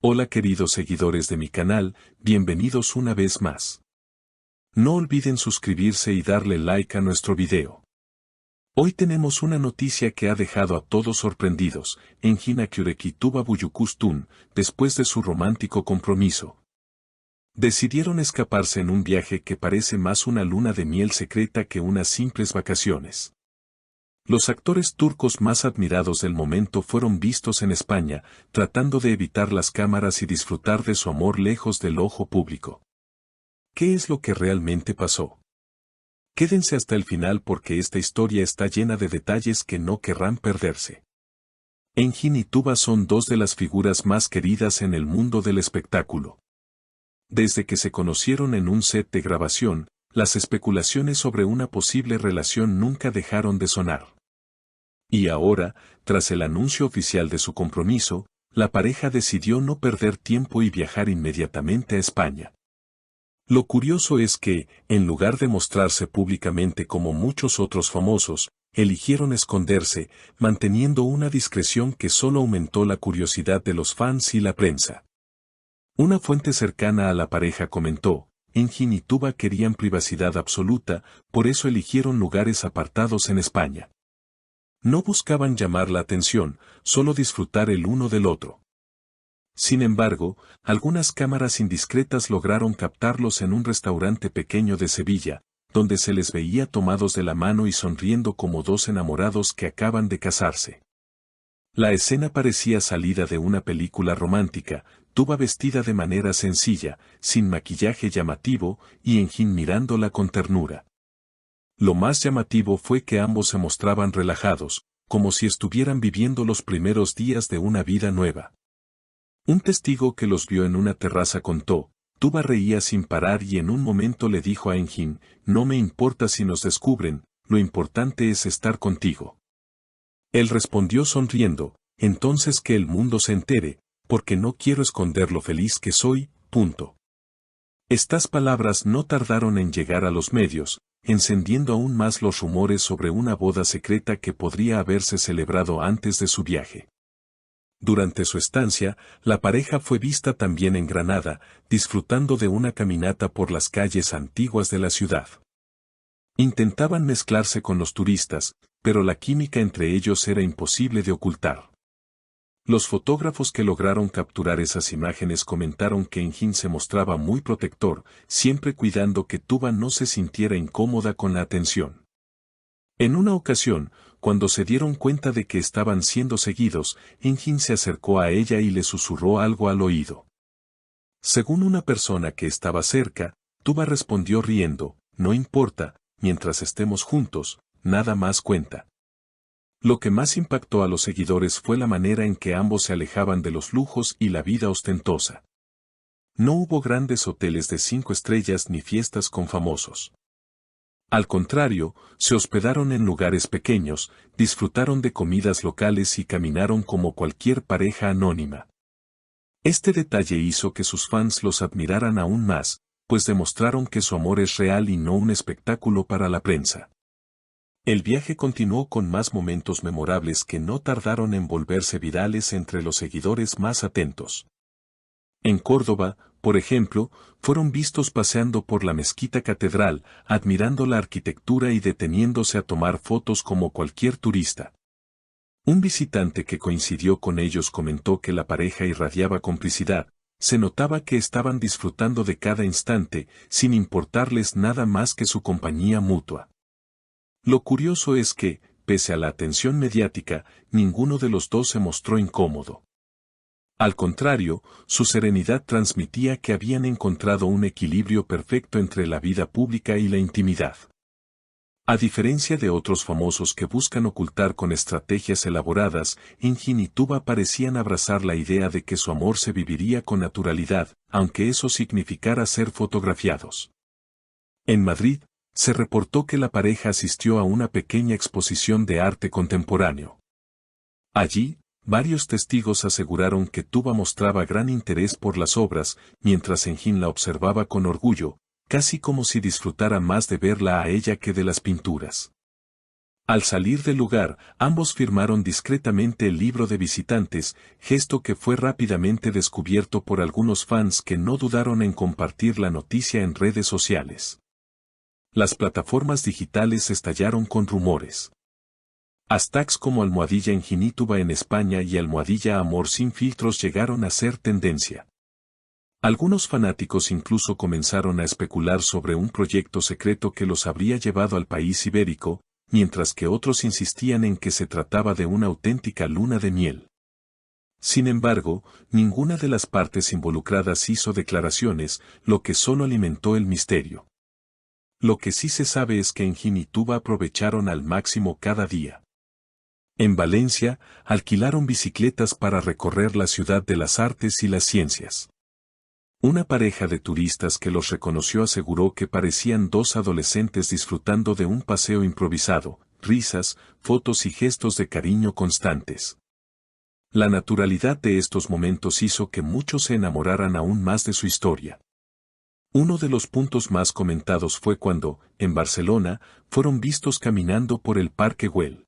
Hola queridos seguidores de mi canal, bienvenidos una vez más. No olviden suscribirse y darle like a nuestro video. Hoy tenemos una noticia que ha dejado a todos sorprendidos. Engin Akyurek y Tuba Büyüküstün, después de su romántico compromiso, decidieron escaparse en un viaje que parece más una luna de miel secreta que unas simples vacaciones. Los actores turcos más admirados del momento fueron vistos en España, tratando de evitar las cámaras y disfrutar de su amor lejos del ojo público. ¿Qué es lo que realmente pasó? Quédense hasta el final porque esta historia está llena de detalles que no querrán perderse. Engin y Tuba son dos de las figuras más queridas en el mundo del espectáculo. Desde que se conocieron en un set de grabación, las especulaciones sobre una posible relación nunca dejaron de sonar. Y ahora, tras el anuncio oficial de su compromiso, la pareja decidió no perder tiempo y viajar inmediatamente a España. Lo curioso es que, en lugar de mostrarse públicamente como muchos otros famosos, eligieron esconderse, manteniendo una discreción que solo aumentó la curiosidad de los fans y la prensa. Una fuente cercana a la pareja comentó: Engin y Tuba querían privacidad absoluta, por eso eligieron lugares apartados en España. No buscaban llamar la atención, solo disfrutar el uno del otro. Sin embargo, algunas cámaras indiscretas lograron captarlos en un restaurante pequeño de Sevilla, donde se les veía tomados de la mano y sonriendo como dos enamorados que acaban de casarse. La escena parecía salida de una película romántica, Tuba vestida de manera sencilla, sin maquillaje llamativo, y Engin mirándola con ternura. Lo más llamativo fue que ambos se mostraban relajados, como si estuvieran viviendo los primeros días de una vida nueva. Un testigo que los vio en una terraza contó: Tuba reía sin parar y en un momento le dijo a Engin: no me importa si nos descubren, lo importante es estar contigo. Él respondió sonriendo: entonces que el mundo se entere, porque no quiero esconder lo feliz que soy, punto. Estas palabras no tardaron en llegar a los medios, encendiendo aún más los rumores sobre una boda secreta que podría haberse celebrado antes de su viaje. Durante su estancia, la pareja fue vista también en Granada, disfrutando de una caminata por las calles antiguas de la ciudad. Intentaban mezclarse con los turistas, pero la química entre ellos era imposible de ocultar. Los fotógrafos que lograron capturar esas imágenes comentaron que Engin se mostraba muy protector, siempre cuidando que Tuba no se sintiera incómoda con la atención. En una ocasión, cuando se dieron cuenta de que estaban siendo seguidos, Engin se acercó a ella y le susurró algo al oído. Según una persona que estaba cerca, Tuba respondió riendo: no importa, mientras estemos juntos, nada más cuenta. Lo que más impactó a los seguidores fue la manera en que ambos se alejaban de los lujos y la vida ostentosa. No hubo grandes hoteles de 5 estrellas ni fiestas con famosos. Al contrario, se hospedaron en lugares pequeños, disfrutaron de comidas locales y caminaron como cualquier pareja anónima. Este detalle hizo que sus fans los admiraran aún más, pues demostraron que su amor es real y no un espectáculo para la prensa. El viaje continuó con más momentos memorables que no tardaron en volverse virales entre los seguidores más atentos. En Córdoba, por ejemplo, fueron vistos paseando por la mezquita catedral, admirando la arquitectura y deteniéndose a tomar fotos como cualquier turista. Un visitante que coincidió con ellos comentó que la pareja irradiaba complicidad, se notaba que estaban disfrutando de cada instante, sin importarles nada más que su compañía mutua. Lo curioso es que, pese a la atención mediática, ninguno de los dos se mostró incómodo. Al contrario, su serenidad transmitía que habían encontrado un equilibrio perfecto entre la vida pública y la intimidad. A diferencia de otros famosos que buscan ocultar con estrategias elaboradas, Engin y Tuba parecían abrazar la idea de que su amor se viviría con naturalidad, aunque eso significara ser fotografiados. En Madrid, se reportó que la pareja asistió a una pequeña exposición de arte contemporáneo. Allí, varios testigos aseguraron que Tuba mostraba gran interés por las obras, mientras Engin la observaba con orgullo, casi como si disfrutara más de verla a ella que de las pinturas. Al salir del lugar, ambos firmaron discretamente el libro de visitantes, gesto que fue rápidamente descubierto por algunos fans que no dudaron en compartir la noticia en redes sociales. Las plataformas digitales estallaron con rumores. Hashtags como almohadilla Infinituba en España y almohadilla Amor sin filtros llegaron a ser tendencia. Algunos fanáticos incluso comenzaron a especular sobre un proyecto secreto que los habría llevado al país ibérico, mientras que otros insistían en que se trataba de una auténtica luna de miel. Sin embargo, ninguna de las partes involucradas hizo declaraciones, lo que solo alimentó el misterio. Lo que sí se sabe es que en Infinituba aprovecharon al máximo cada día. En Valencia, alquilaron bicicletas para recorrer la ciudad de las artes y las ciencias. Una pareja de turistas que los reconoció aseguró que parecían dos adolescentes disfrutando de un paseo improvisado, risas, fotos y gestos de cariño constantes. La naturalidad de estos momentos hizo que muchos se enamoraran aún más de su historia. Uno de los puntos más comentados fue cuando, en Barcelona, fueron vistos caminando por el Parque Güell.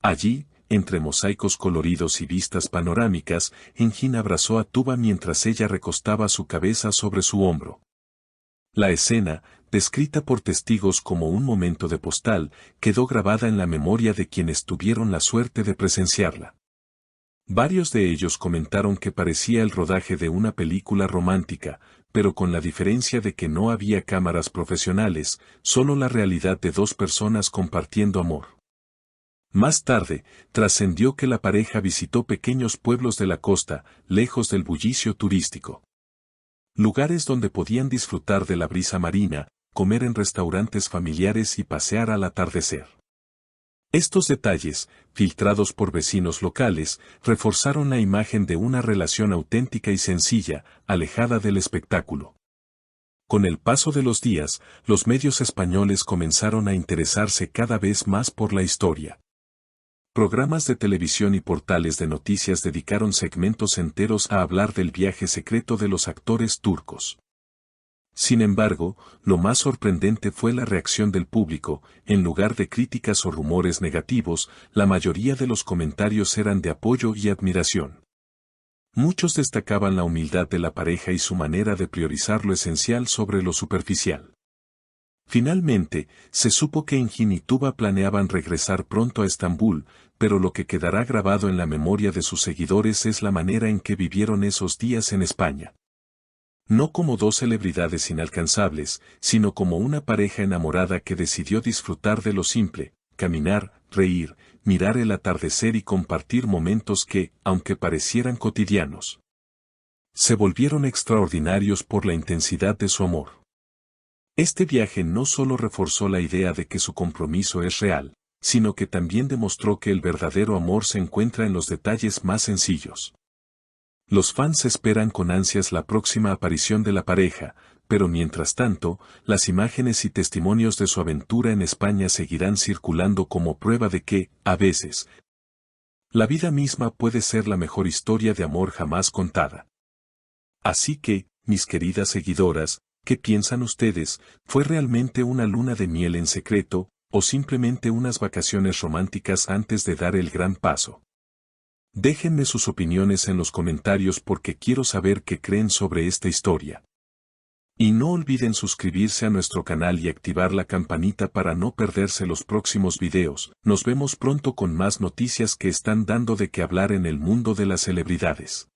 Allí, entre mosaicos coloridos y vistas panorámicas, Engin abrazó a Tuba mientras ella recostaba su cabeza sobre su hombro. La escena, descrita por testigos como un momento de postal, quedó grabada en la memoria de quienes tuvieron la suerte de presenciarla. Varios de ellos comentaron que parecía el rodaje de una película romántica, pero con la diferencia de que no había cámaras profesionales, solo la realidad de dos personas compartiendo amor. Más tarde, trascendió que la pareja visitó pequeños pueblos de la costa, lejos del bullicio turístico. Lugares donde podían disfrutar de la brisa marina, comer en restaurantes familiares y pasear al atardecer. Estos detalles, filtrados por vecinos locales, reforzaron la imagen de una relación auténtica y sencilla, alejada del espectáculo. Con el paso de los días, los medios españoles comenzaron a interesarse cada vez más por la historia. Programas de televisión y portales de noticias dedicaron segmentos enteros a hablar del viaje secreto de los actores turcos. Sin embargo, lo más sorprendente fue la reacción del público. En lugar de críticas o rumores negativos, la mayoría de los comentarios eran de apoyo y admiración. Muchos destacaban la humildad de la pareja y su manera de priorizar lo esencial sobre lo superficial. Finalmente, se supo que Engin y Tuba planeaban regresar pronto a Estambul, pero lo que quedará grabado en la memoria de sus seguidores es la manera en que vivieron esos días en España. No como dos celebridades inalcanzables, sino como una pareja enamorada que decidió disfrutar de lo simple, caminar, reír, mirar el atardecer y compartir momentos que, aunque parecieran cotidianos, se volvieron extraordinarios por la intensidad de su amor. Este viaje no solo reforzó la idea de que su compromiso es real, sino que también demostró que el verdadero amor se encuentra en los detalles más sencillos. Los fans esperan con ansias la próxima aparición de la pareja, pero mientras tanto, las imágenes y testimonios de su aventura en España seguirán circulando como prueba de que, a veces, la vida misma puede ser la mejor historia de amor jamás contada. Así que, mis queridas seguidoras, ¿qué piensan ustedes? ¿Fue realmente una luna de miel en secreto, o simplemente unas vacaciones románticas antes de dar el gran paso? Déjenme sus opiniones en los comentarios porque quiero saber qué creen sobre esta historia. Y no olviden suscribirse a nuestro canal y activar la campanita para no perderse los próximos videos. Nos vemos pronto con más noticias que están dando de qué hablar en el mundo de las celebridades.